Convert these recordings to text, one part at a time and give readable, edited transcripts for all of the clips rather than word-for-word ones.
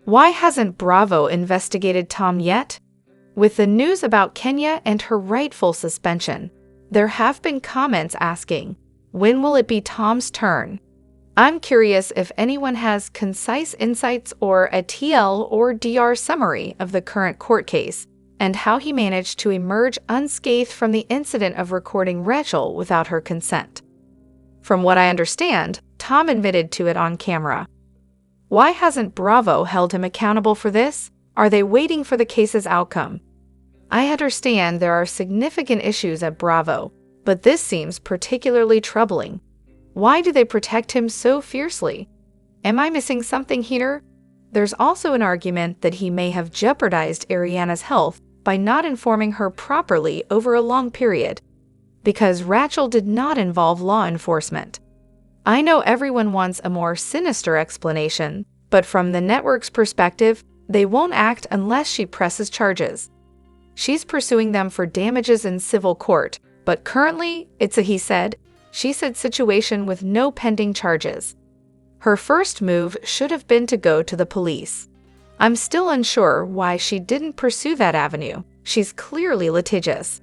Why hasn't Bravo investigated Tom yet? With the news about Kenya and her rightful suspension, there have been comments asking, when will it be Tom's turn? I'm curious if anyone has concise insights or a TL or DR summary of the current court case and how he managed to emerge unscathed from the incident of recording Rachel without her consent. From what I understand, Tom admitted to it on camera. Why hasn't Bravo held him accountable for this? Are they waiting for the case's outcome? I understand there are significant issues at Bravo, but this seems particularly troubling. Why do they protect him so fiercely? Am I missing something here? There's also an argument that he may have jeopardized Ariana's health by not informing her properly over a long period, because Rachel did not involve law enforcement. I know everyone wants a more sinister explanation, but from the network's perspective, they won't act unless she presses charges. She's pursuing them for damages in civil court, but currently, it's a he said, she said situation with no pending charges. Her first move should have been to go to the police. I'm still unsure why she didn't pursue that avenue. She's clearly litigious.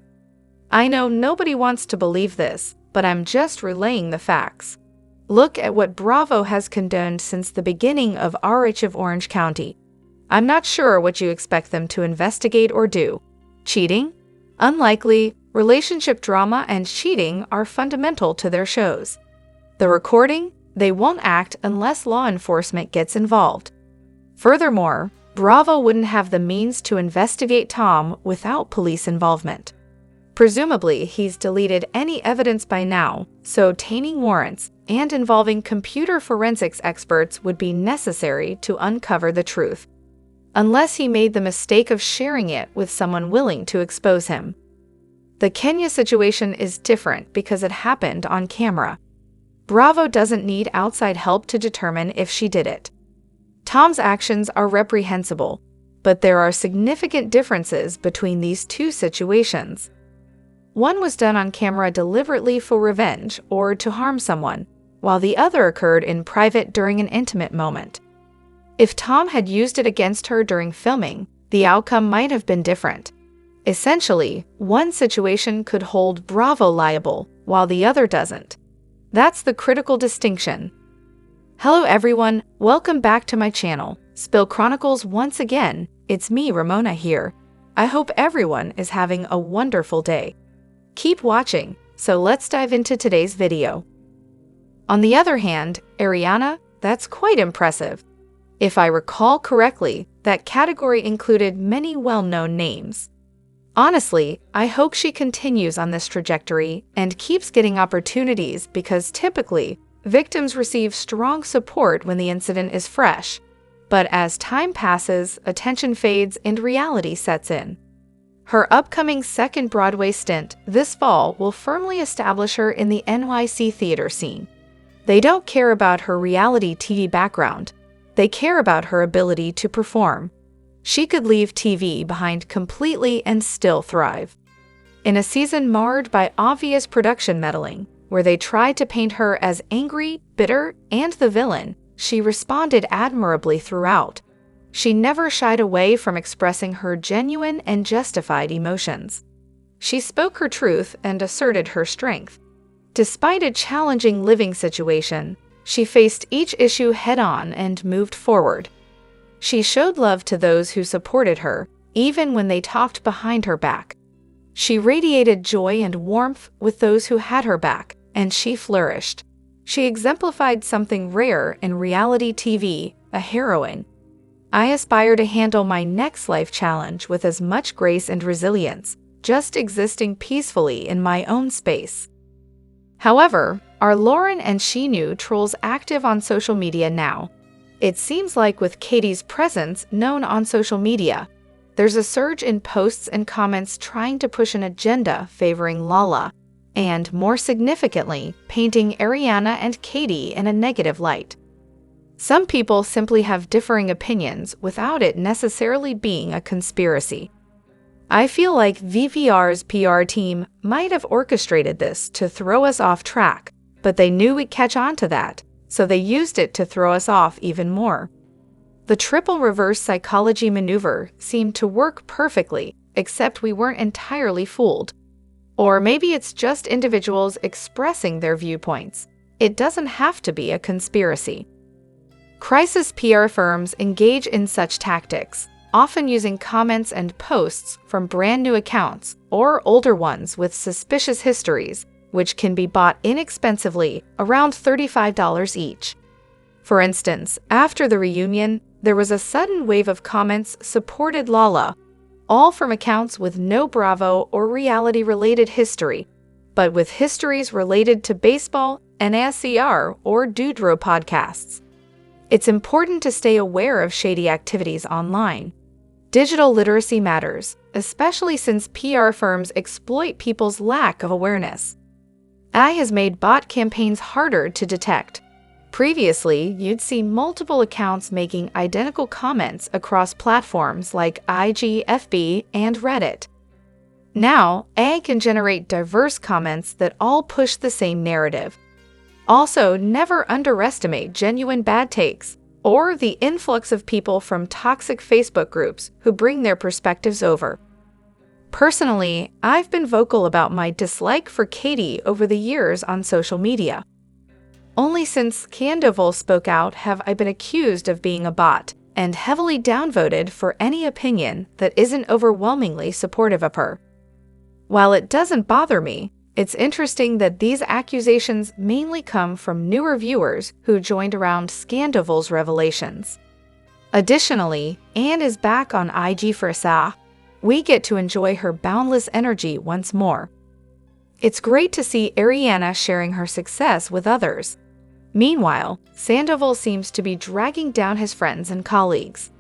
I know nobody wants to believe this, but I'm just relaying the facts. Look at what Bravo has condoned since the beginning of RH of Orange County. I'm not sure what you expect them to investigate or do. Cheating? Unlikely. Relationship drama and cheating are fundamental to their shows. The recording? They won't act unless law enforcement gets involved. Furthermore, Bravo wouldn't have the means to investigate Tom without police involvement. Presumably, he's deleted any evidence by now, so obtaining warrants and involving computer forensics experts would be necessary to uncover the truth. Unless he made the mistake of sharing it with someone willing to expose him. The Kenya situation is different because it happened on camera. Bravo doesn't need outside help to determine if she did it. Tom's actions are reprehensible, but there are significant differences between these two situations. One was done on camera deliberately for revenge or to harm someone, while the other occurred in private during an intimate moment. If Tom had used it against her during filming, the outcome might have been different. Essentially, one situation could hold Bravo liable, while the other doesn't. That's the critical distinction. Hello everyone, welcome back to my channel, Spill Chronicles once again. It's me, Ramona here. I hope everyone is having a wonderful day. Keep watching, so let's dive into today's video. On the other hand, Ariana, that's quite impressive. If I recall correctly, that category included many well-known names. Honestly, I hope she continues on this trajectory and keeps getting opportunities because typically, victims receive strong support when the incident is fresh. But as time passes, attention fades and reality sets in. Her upcoming second Broadway stint this fall will firmly establish her in the NYC theater scene. They don't care about her reality TV background. They care about her ability to perform. She could leave TV behind completely and still thrive. In a season marred by obvious production meddling, where they tried to paint her as angry, bitter, and the villain, she responded admirably throughout. She never shied away from expressing her genuine and justified emotions. She spoke her truth and asserted her strength. Despite a challenging living situation, she faced each issue head-on and moved forward. She showed love to those who supported her, even when they talked behind her back. She radiated joy and warmth with those who had her back, and she flourished. She exemplified something rare in reality TV, a heroine. I aspire to handle my next life challenge with as much grace and resilience, just existing peacefully in my own space. However, are Lauren and Sheena trolls active on social media now? It seems like with Katie's presence known on social media, there's a surge in posts and comments trying to push an agenda favoring Lala, and more significantly, painting Ariana and Katie in a negative light. Some people simply have differing opinions without it necessarily being a conspiracy. I feel like VVR's PR team might have orchestrated this to throw us off track, but they knew we'd catch on to that, so they used it to throw us off even more. The triple reverse psychology maneuver seemed to work perfectly, except we weren't entirely fooled. Or maybe it's just individuals expressing their viewpoints. It doesn't have to be a conspiracy. Crisis PR firms engage in such tactics, often using comments and posts from brand new accounts or older ones with suspicious histories, which can be bought inexpensively, around $35 each. For instance, after the reunion, there was a sudden wave of comments supported Lala, all from accounts with no Bravo or reality-related history, but with histories related to baseball, NASCR, or Dudro podcasts. It's important to stay aware of shady activities online. Digital literacy matters, especially since PR firms exploit people's lack of awareness. AI has made bot campaigns harder to detect. Previously, you'd see multiple accounts making identical comments across platforms like IG, FB, and Reddit. Now, AI can generate diverse comments that all push the same narrative. Also, never underestimate genuine bad takes or the influx of people from toxic Facebook groups who bring their perspectives over. Personally, I've been vocal about my dislike for Katie over the years on social media. Only since Scheana spoke out have I been accused of being a bot and heavily downvoted for any opinion that isn't overwhelmingly supportive of her. While it doesn't bother me, it's interesting that these accusations mainly come from newer viewers who joined around Scheana's revelations. Additionally, Anne is back on IG for SA. We get to enjoy her boundless energy once more. It's great to see Ariana sharing her success with others. Meanwhile, Sandoval seems to be dragging down his friends and colleagues.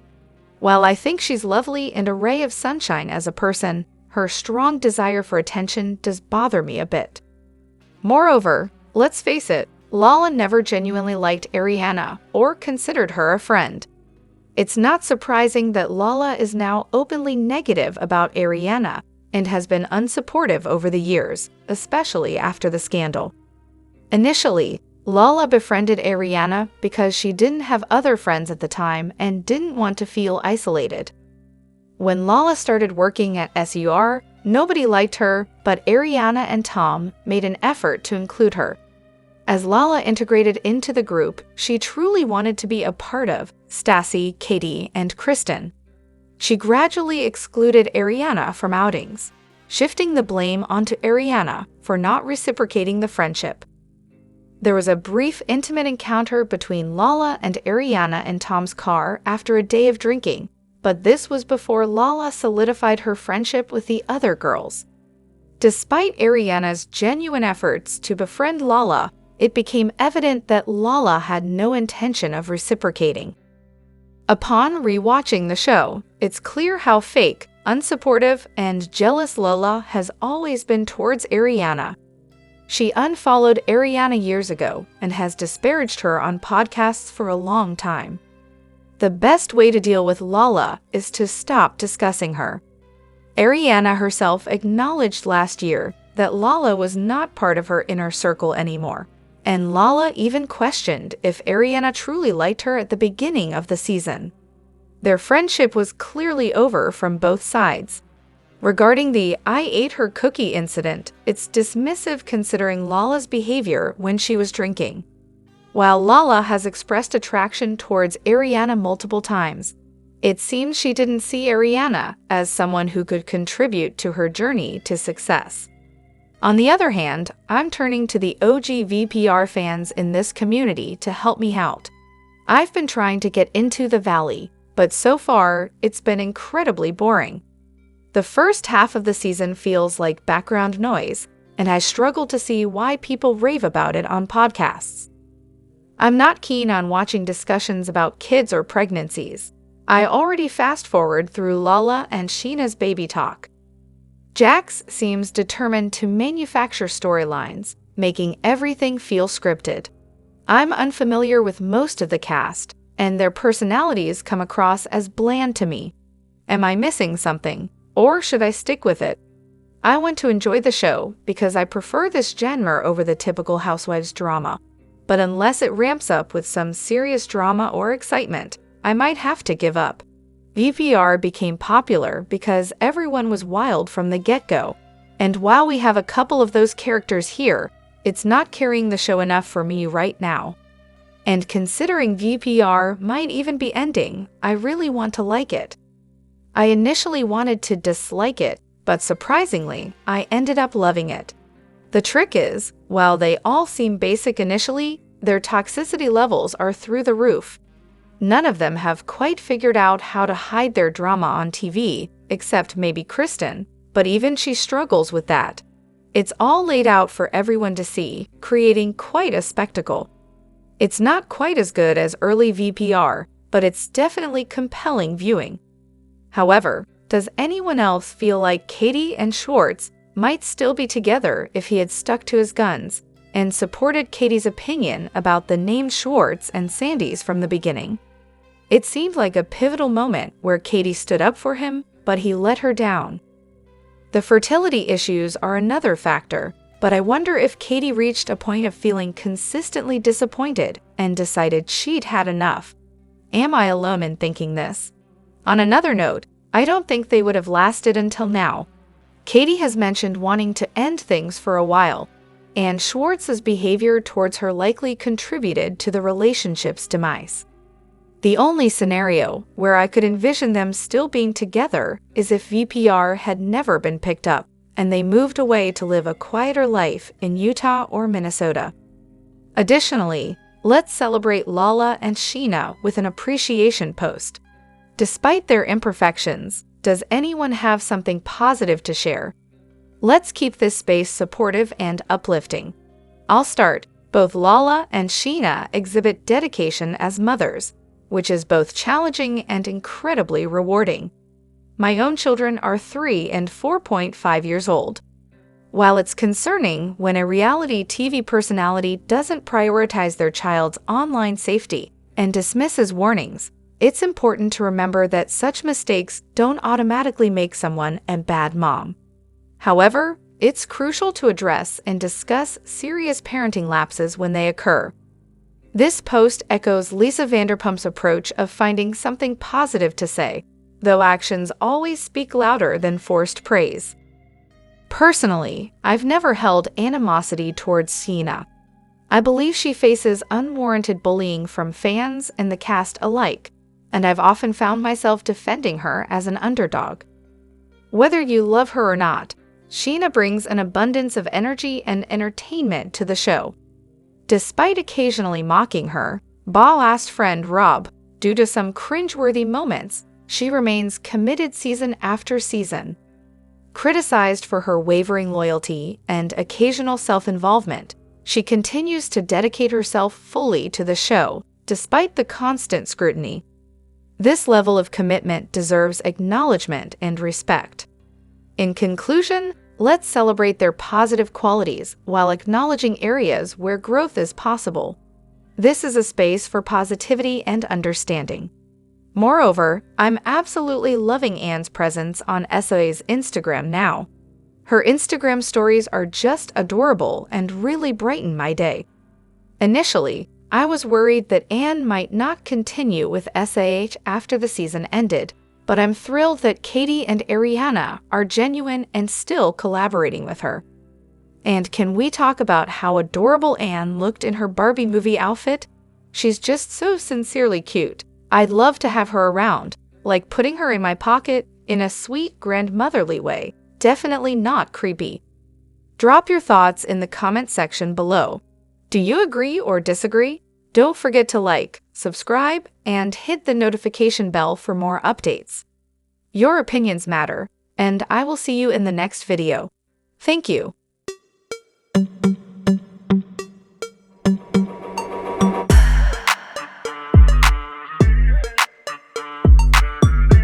While I think she's lovely and a ray of sunshine as a person, her strong desire for attention does bother me a bit. Moreover, let's face it, Lala never genuinely liked Ariana or considered her a friend. It's not surprising that Lala is now openly negative about Ariana and has been unsupportive over the years, especially after the scandal. Initially, Lala befriended Ariana because she didn't have other friends at the time and didn't want to feel isolated. When Lala started working at SUR, nobody liked her, but Ariana and Tom made an effort to include her. As Lala integrated into the group she truly wanted to be a part of, Stassi, Katie, and Kristen, she gradually excluded Ariana from outings, shifting the blame onto Ariana for not reciprocating the friendship. There was a brief intimate encounter between Lala and Ariana in Tom's car after a day of drinking, but this was before Lala solidified her friendship with the other girls. Despite Ariana's genuine efforts to befriend Lala, it became evident that Lala had no intention of reciprocating. Upon rewatching the show, it's clear how fake, unsupportive, and jealous Lala has always been towards Ariana. She unfollowed Ariana years ago and has disparaged her on podcasts for a long time. The best way to deal with Lala is to stop discussing her. Ariana herself acknowledged last year that Lala was not part of her inner circle anymore, and Lala even questioned if Ariana truly liked her at the beginning of the season. Their friendship was clearly over from both sides. Regarding the "I ate her cookie" incident, it's dismissive considering Lala's behavior when she was drinking. While Lala has expressed attraction towards Ariana multiple times, it seems she didn't see Ariana as someone who could contribute to her journey to success. On the other hand, I'm turning to the OG VPR fans in this community to help me out. I've been trying to get into the Valley, but so far, it's been incredibly boring. The first half of the season feels like background noise, and I struggle to see why people rave about it on podcasts. I'm not keen on watching discussions about kids or pregnancies. I already fast-forward through Lala and Sheena's baby talk. Jax seems determined to manufacture storylines, making everything feel scripted. I'm unfamiliar with most of the cast, and their personalities come across as bland to me. Am I missing something? Or should I stick with it? I want to enjoy the show because I prefer this genre over the typical Housewives drama. But unless it ramps up with some serious drama or excitement, I might have to give up. VPR became popular because everyone was wild from the get-go. And while we have a couple of those characters here, it's not carrying the show enough for me right now. And considering VPR might even be ending, I really want to like it. I initially wanted to dislike it, but surprisingly, I ended up loving it. The trick is, while they all seem basic initially, their toxicity levels are through the roof. None of them have quite figured out how to hide their drama on TV, except maybe Kristen, but even she struggles with that. It's all laid out for everyone to see, creating quite a spectacle. It's not quite as good as early VPR, but it's definitely compelling viewing. However, does anyone else feel like Katie and Schwartz might still be together if he had stuck to his guns and supported Katie's opinion about the name Schwartz and Sandy's from the beginning? It seemed like a pivotal moment where Katie stood up for him, but he let her down. The fertility issues are another factor, but I wonder if Katie reached a point of feeling consistently disappointed and decided she'd had enough. Am I alone in thinking this? On another note, I don't think they would have lasted until now. Katie has mentioned wanting to end things for a while, and Schwartz's behavior towards her likely contributed to the relationship's demise. The only scenario where I could envision them still being together is if VPR had never been picked up and they moved away to live a quieter life in Utah or Minnesota. Additionally, let's celebrate Lala and Sheena with an appreciation post. Despite their imperfections, does anyone have something positive to share? Let's keep this space supportive and uplifting. I'll start. Both Lala and Sheena exhibit dedication as mothers, which is both challenging and incredibly rewarding. My own children are 3 and 4.5 years old. While it's concerning when a reality TV personality doesn't prioritize their child's online safety and dismisses warnings, it's important to remember that such mistakes don't automatically make someone a bad mom. However, it's crucial to address and discuss serious parenting lapses when they occur. This post echoes Lisa Vanderpump's approach of finding something positive to say, though actions always speak louder than forced praise. Personally, I've never held animosity towards Scheana. I believe she faces unwarranted bullying from fans and the cast alike, and I've often found myself defending her as an underdog. Whether you love her or not, Sheena brings an abundance of energy and entertainment to the show. Despite occasionally mocking her, ball-ass friend Rob, due to some cringeworthy moments, she remains committed season after season. Criticized for her wavering loyalty and occasional self-involvement, she continues to dedicate herself fully to the show, despite the constant scrutiny. This level of commitment deserves acknowledgement and respect. In conclusion, let's celebrate their positive qualities while acknowledging areas where growth is possible. This is a space for positivity and understanding. Moreover, I'm absolutely loving Anne's presence on SA's Instagram now. Her Instagram stories are just adorable and really brighten my day. Initially, I was worried that Anne might not continue with SAH after the season ended, but I'm thrilled that Katie and Ariana are genuine and still collaborating with her. And can we talk about how adorable Anne looked in her Barbie movie outfit? She's just so sincerely cute. I'd love to have her around, like putting her in my pocket in a sweet grandmotherly way, definitely not creepy. Drop your thoughts in the comment section below. Do you agree or disagree? Don't forget to like, subscribe, and hit the notification bell for more updates. Your opinions matter, and I will see you in the next video. Thank you.